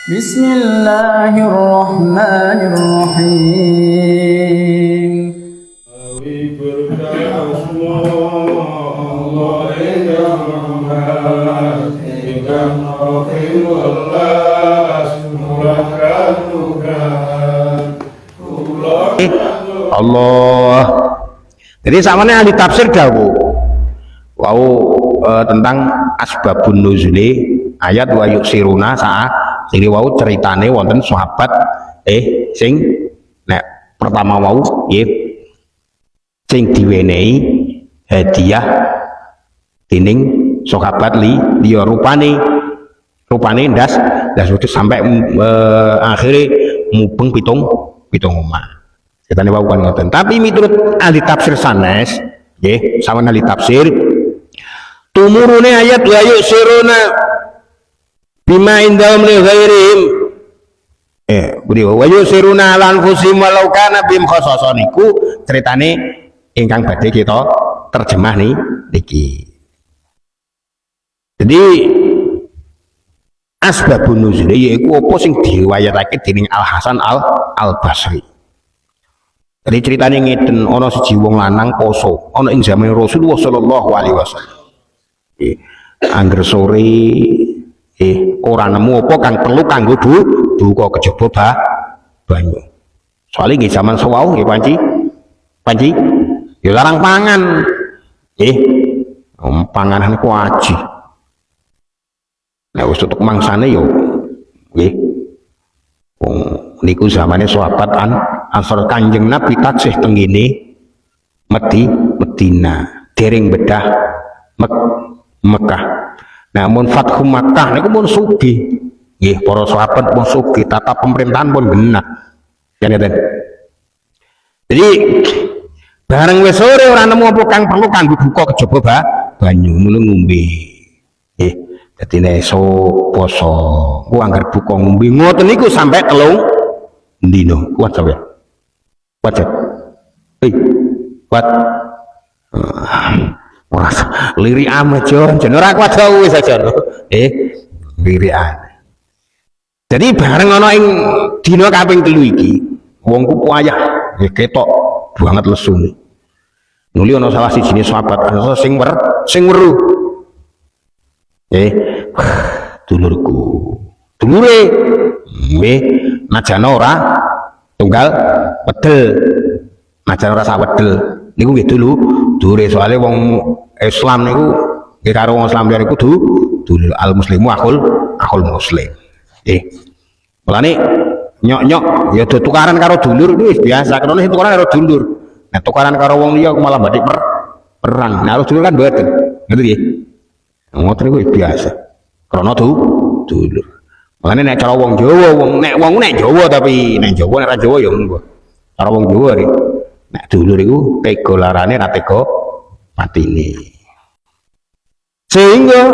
Bismillahirrahmanirrahim. Allah. Jadi samane ahli tafsir dawuh tentang asbabun nuzuli ayat wa yusiruna saat jadi wau ceritane wonten sahabat sing nek pertama wau nggih sing diwenehi hadiah dening sahabat liya rupane ndas sampai akhirnya mubeng pitung omah. Ceritane wau kan ngoten. Tapi miturut ahli tafsir sanes nggih sawan ahli tafsir tumurune ayat wa yusiruna bima indahum li ghairihim wa yusiruna ala anfusihim walau kana bihim khasasa niku ceritane ingkang badhe kita terjemah niki. Jadi asbabun nuzul yaiku apa sing diriwayatake dening Al Hasan Al Basri. Jadi ceritanya ngeten, ana siji wong lanang poso ana ing zaman Rasulullah sallallahu alaihi wasallam. Angger sore ora nemu apa kang perlu kanggo duka kejaba banyu. Soalnya nggih zaman sewau nggih panci ya larang pangan. Panganan ku aji. Nek wis tutuk mangsane yo nggih. Wong niku zamane sahabat Ansor Kanjeng Nabi taksih tengene Medina dereng bedah Mekah. Namun Fathu Makkah niku pun sugih. Nggih, para sahabat pun sugih, tata pemerintahan pun genah. Jadi bareng wis sore ora nemu apa kang perlu kanggo buka kejaba banyu mulu ngombe. Nggih, dadi nek esuk poso ku anggar buka ngombe ngoten niku sampai 3 dino. Kuat sampe. Kuat. Kuat. Lirik amat jon ora kuat wis aja lirikan. Jadi bareng ana ing dina kaping 3 iki wong ku payah ketok banget lesune. Nuli ana salah siji sahabat ana sing weruh. Dulure nggih najana ora tunggal wedel. Najana ora sak wedel. Niku nggih dulure soalnya wong Islam niku nggih karo wong Islam niku dulur al muslimu akhul muslim. Mulane nyok-nyok ya do tukaran karo dulur itu wis biasa. Karena tukaran karo dulur. Nah tukaran karo wong liya malah badhe perang. Nah dulur kan mboten. Ngerti nggih? Ngoten niku biasa. Karena dulur. Mulane nek cara wong Jawa, nek Jawa tapi nek Jawa nek ra Jawa ya ngono. Cara wong Jawa iki nek dulur iku tega larane ra tega patine. Sehingga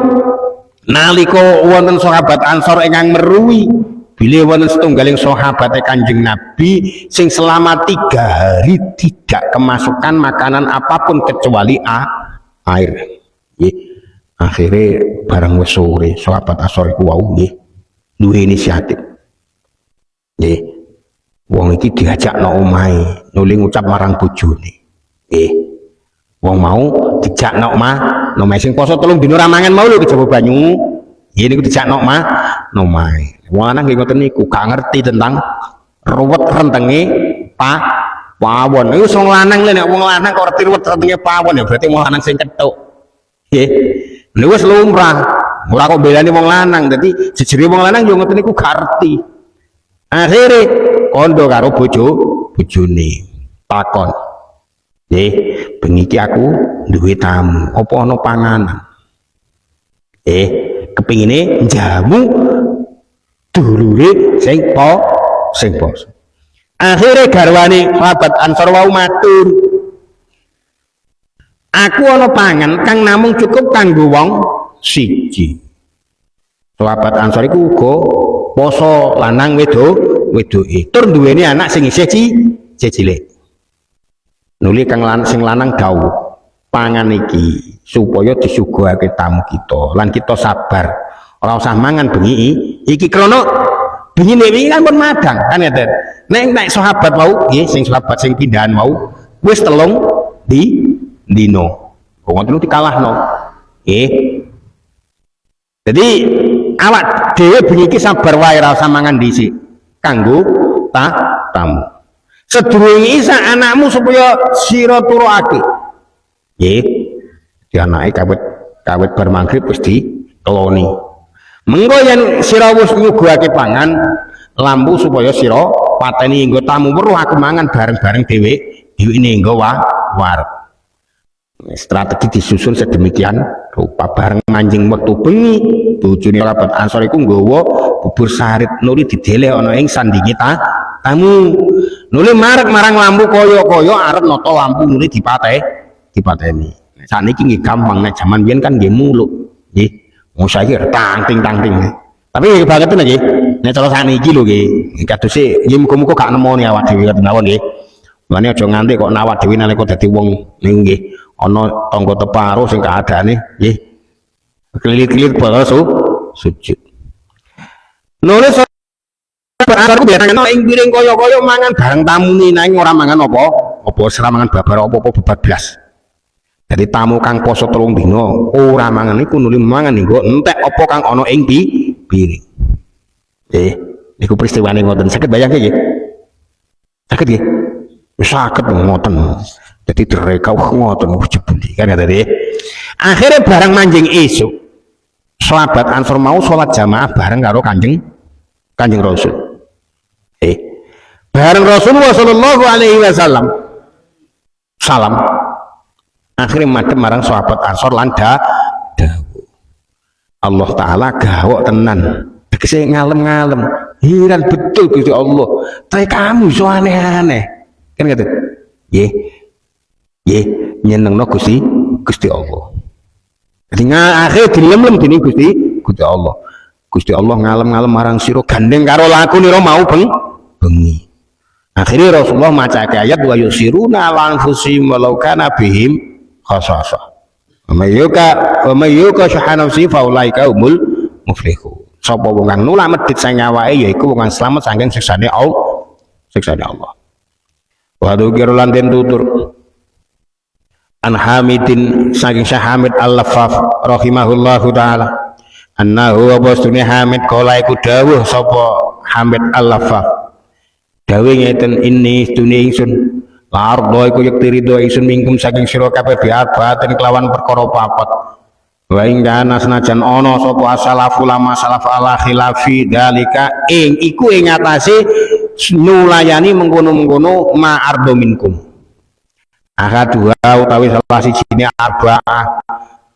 nalika wonten sahabat Ansor ingkang meruhi bilih wonten setunggaling sahabat Kanjeng Nabi sing selama 3 hari tidak kemasukan makanan apapun kecuali air. Akhirnya bareng wis sore sahabat Ansor iku wau nggih duwe inisiatif. Wong iki diajak nang omahe nuli ngucap marang bojone. Wong mau dijak nang omahe sing poso 3 dina ora mangan mau lho kejaba banyu. Niku dijak nang omahe. Wong lanang nggih ngoten niku gak ngerti tentang ruwet rentenge pawon. Iku wong lanang lho nek wong lanang kok ngerti ruwet rentenge pawon ya berarti wong lanang sing kethuk. Niku wis lumrah. Ora kok belani wong lanang. Dadi jejere wong lanang yo ngoten niku gak ngerti. Akhire kondo karo bojone takon. Bengi iki aku duwe tamu, apa ana panganan? Kepingine njamu dulure sing poso. Akhire garwane sahabat Ansor wau matur. Aku ana pangan kang namung cukup kanggo wong siji. Sahabat Ansor iku uga poso lanang wedoke tur duweni anak sing isih cilik. Nuli kang sing lanang dawuh pangan iki supaya disuguhake tamu kita lan kita sabar ora usah mangan bengi iki krana bengi wingi kan pun madang kan ya nek sahabat mau nggih sing sahabat sing pindahan mau wis telung dino wong telu dikalahno nggih jadi awak dhewe bengi iki sabar wae ra usah mangan dhisik kanggo tamu sedurunge isa anakmu supaya sira turukake nggih dianake kawit bar magrib wis dikeloni mengko yen sira wis nyuguhake pangan lampu supaya sira pateni nggo tamu weruh aku mangan bareng-bareng dhewe ini nggo wareg strategi disusun sedemikian rupa bareng manjing wektu bengi bojone sahabat Ansor iku nggawa bubur sarit nuli dideleh ana ing sandinge tamu nuli marang lampu kaya-kaya arep nata lampu nuli dipateni sakniki nggih gampang nek jaman biyen kan nggih muluk nggih wong saiki tangting tapi banget nggih nek cara sakniki lho nggih kadose nggih muga-muga gak nemoni awak dhewe mawon nggih mane aja nganti kok nawak dhewe nalika dadi wong niku nggih ana tangga teparo sing kaadane nggih kelilit-kelilit bakal sujud nulis aku biasanya ing piring kaya-kaya mangan bareng tamune nang ora mangan apa ora mangan babar apa-apa bablas. Jadi tamu kang poso 3 dina ora mangan iku nuli mangan nggo entek apa kang ana ing piring. Niku peristiwane ngoten. Saged bayangke nggih. Saged nggih. Wis saged ngoten. Dadi dereka ngoten jebule kan tadi. Akhirnya barang manjing esuk sahabat Ansor mau sholat jamaah bareng karo Kanjeng Rasul. Bareng Rasulullah sallallahu alaihi wasallam salam akhirnya madhep marang sahabat Ansor lan dawuh Allah taala gawok tenan tegese ngalem-ngalem heran betul Gusti Allah tapi kamu iso aneh-aneh kan gitu nggih nyenengno Gusti Allah jadi akhir dilem-lem dening Gusti Allah ngalem-ngalem marang sira gandeng karo lakunira mau bengi akhirnya Rasulullah macake ayat wa yusiruna ala anfusihim walau kana bihim khasasah wa mayyuka syuha nafsi fa ulaika humul muflihun sapa wong kang nulak medhit sang awake yaiku wong kang slamet saking siksane Allah wa dzikru lan den tutur an Hamidin saking Syekh Hamid Al-Laffaf rahimahullahu taala annahu wa bastuni Hamid kala iku dawuh sapa Hamid Al-Laffaf dawuh ngeten ini dunia ingsun la ardo iku yakti ridho ingsun mingkum saking sira kabeh bi'abaten kelawan perkara papat wa ing kana senajan ana sapa asalafu lama salaf ala khilafi dalika ing iku ing atase nulayani mengkono-mengkono ma ardo minkum dua utawi salah sijine arba'ah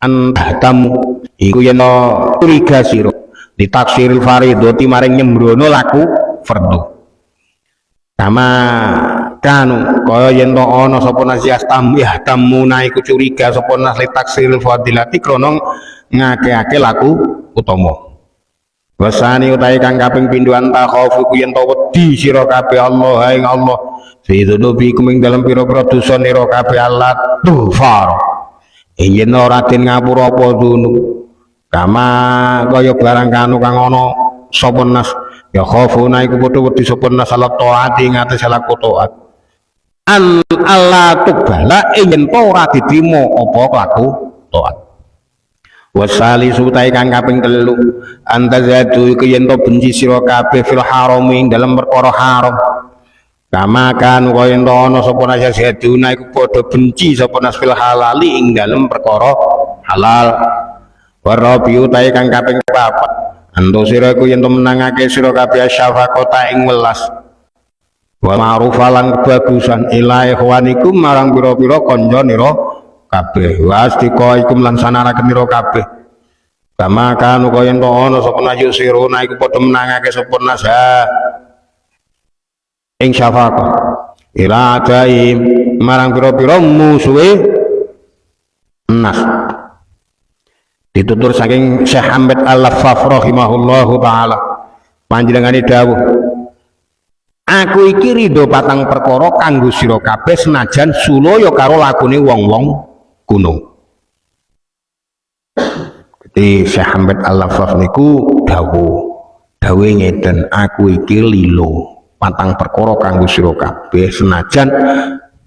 antamu iku yen curiga sira ditaksiril faridhati maring nyembrono laku fardhu sama kanu kaya yen to ana sapa nasihat tamu naiku curiga sapa nasli taksiril fadilati krana ngakeake laku utama wasani utahe kang kaping pindho anta khaufu yen to wedi sira kabeh Allah ing Allah fi dzunubikum ing dalem pira-pira dosa nira kabeh Allah tufar yen ora den ngapura apa dunub kama kaya barang kanu kang ana sapa nas ya khafuna iku padha wedi sapa nas salat taat ing atase laku taat an Allah tubala yen ora diterima apa laku taat wasali sutai kang kaping 3 antazadu iku yen to benci sira kabeh fil haram ing dalem perkara haram kama kan kaya yen ana sapa nasihaduna iku padha benci sapa nas fil halali ing dalem perkara halal warabiu tai kang kaping 4 ando sira iku yen to menangake sira kabeh syafaqata ing welas wa ma'ruf lan kebagusan ila ikhwanikum marang pira-pira kanca nira kabeh wastika ikum lan sanaraken nira kabeh kama kanu kaya yen to ana sapa nayu siruna iku padha menangake sapa nasa ing syafaqah ila daim marang pira-pira musuhe nas ditutur saking Syekh Hamid Al-Laffaf rahimahullahu taala panjenengane dawuh aku iki ridho patang perkara kanggo sira kabeh senajan sulaya karo lakune wong-wong kuno. Jadi Syekh Hamid Al-Laffaf niku dawuh dawe ngeten aku iki lilo patang perkara kanggo sira kabeh senajan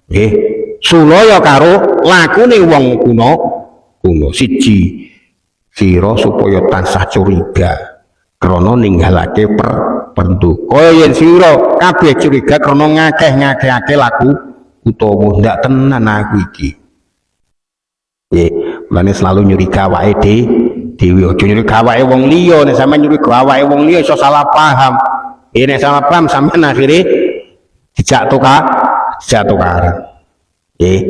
nggih sulaya karo lakune wong kuno siji sira supaya tansah curiga krana ninggalake perdu kaya yen sira kabeh curiga krana ngakeh-ngakehake laku utawa ndak tenan aku iki nggih mulane selalu nyuriga awake dhewe aja nyuriga awake wong liya nek sampeyan nyuriga awake wong liya iso salah paham nek salah paham sampeyan akhire dijak tukaran nggih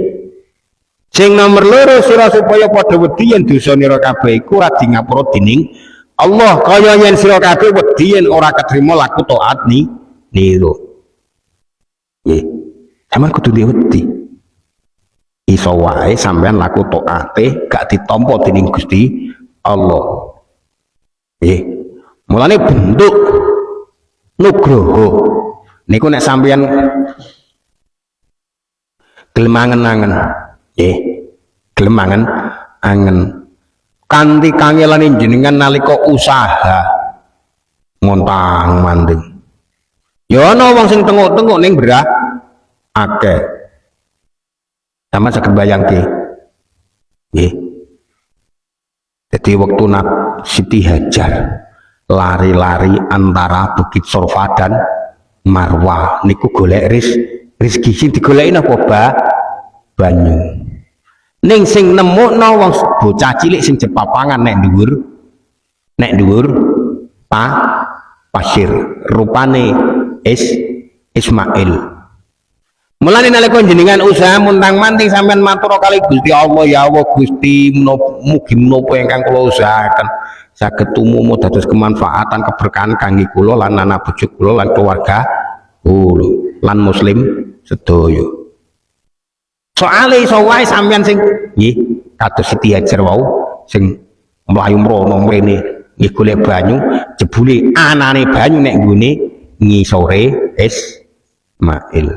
sing nomor loro sira supaya padha wedi yen dosa nira kabeh iku ora di ngapura dening Allah kaya yen sira kabeh wedi yen ora ketrima laku taat niru nggih sampeyan kudu wedi iso wae sampeyan laku taate gak ditampa dening Gusti Allah nggih mulane bentuk nugroho niku nek sampeyan gelem angen-angen nggih gelem angen kanthi kangelane jenengan nalika usaha montang-manting ya ana wong sing tenguk-tenguk ning berah akeh sama saged bayangke nggih dadi wektu Siti Hajar lari-lari antara Bukit Sorfa dan Marwah niku golek rezeki sing digoleki napa banyu ning sing nemukno wong bocah cilik sing jepapangan nek dhuwur pasir rupane Ismail mulane nalika jenengan usaha muntang-manting sampean matur kali Gusti Allah ya Allah Gusti mugi menapa ingkang kula usahaken saged tumumu dados kemanfaatan keberkahan kangge kula lan anak bojo kula lan keluarga kula lan muslim sedaya soale iso wae sampeyan sing nggih kados Siti Hajar wau sing mlayu mrono mrene nggih golek banyu jebule anane banyu nek nggone ngisore Ismail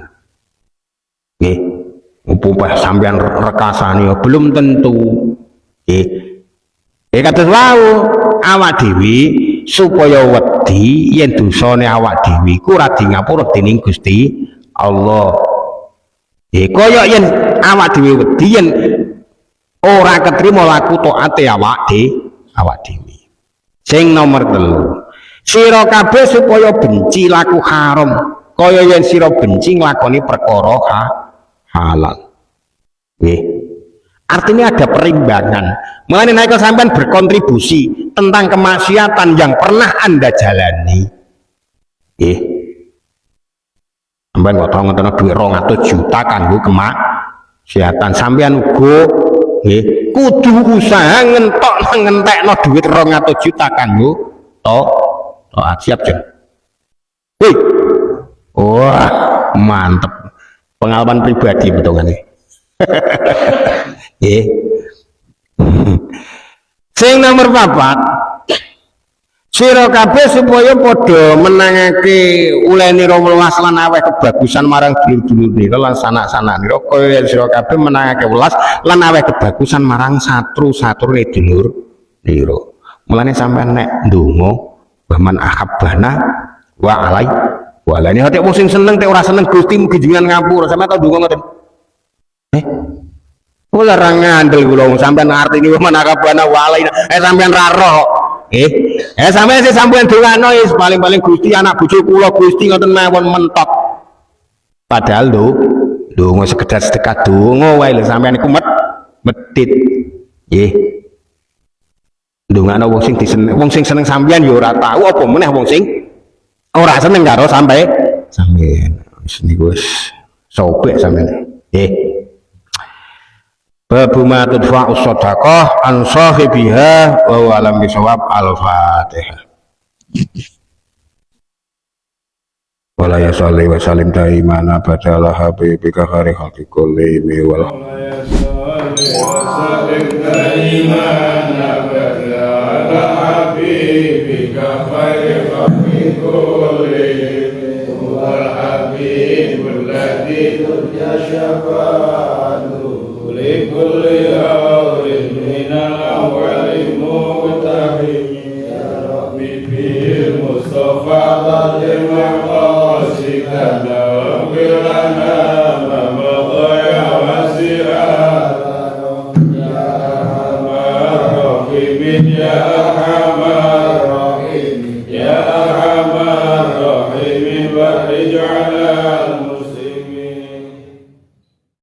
nggih umpama sampeyan rekasane belum tentu nggih kados wau awak dhewe supaya wedi yen dosane awak dhewe iku ora di ngapura dening Gusti Allah kaya yen awak dhewe wedi yen ora ketrima laku taate awak dhewe sing nomor 3 sira kabeh supaya benci laku haram kaya yen sira benci nglakoni perkara halal nggih artinya ada perimbangan mulane nek sampean berkontribusi tentang kemaksiatan yang pernah Anda jalani nggih sampeyan kok tau ngono duit 200 juta kanggo kemaksiatan sampeyan uga nggih kudu usaha ngentekno duit 200 juta kanggo taat siap jen wih wah mantep pengalaman pribadi betongane nggih sing nomor 4 sira kabeh supaya padha menangake ulenira welas lan aweh kebagusan marang dulur-dulur nira lan sanak-sanak nira kaya sira kabeh menangake welas lan aweh kebagusan marang satru-satrune dulur nira mulane sampean nek ndonga baman ahabbana wa alai walane ate wong sing seneng te ora seneng Gusti mugi jenengan ngapura sampean tau ndonga ngoten ora ngandel kula sampean artine baman ahabbana wa alai sampean ra roh sampeyan sing sampeyan dongano wis paling-paling Gusti anak bojo kula Gusti ngoten mawon mentok. Padahal lho, ndonga sekedar sedekah donga wae lho sampeyan iku medhit. Nggih. Ndongano wong sing seneng sampeyan ya ora tahu apa meneh wong sing ora seneng karo sampeyan. Wis niku wis sobek sampeyan. Nggih. Babu ma tudfa'u shadaqah an sahibiha wa alam bisawab al-fatihah wala ya salli wa salim daiman abadalah habibika khari khalqi kulli wal لكل أمر من الأول مقتحم يا ربي في المصطفى min ya arhamar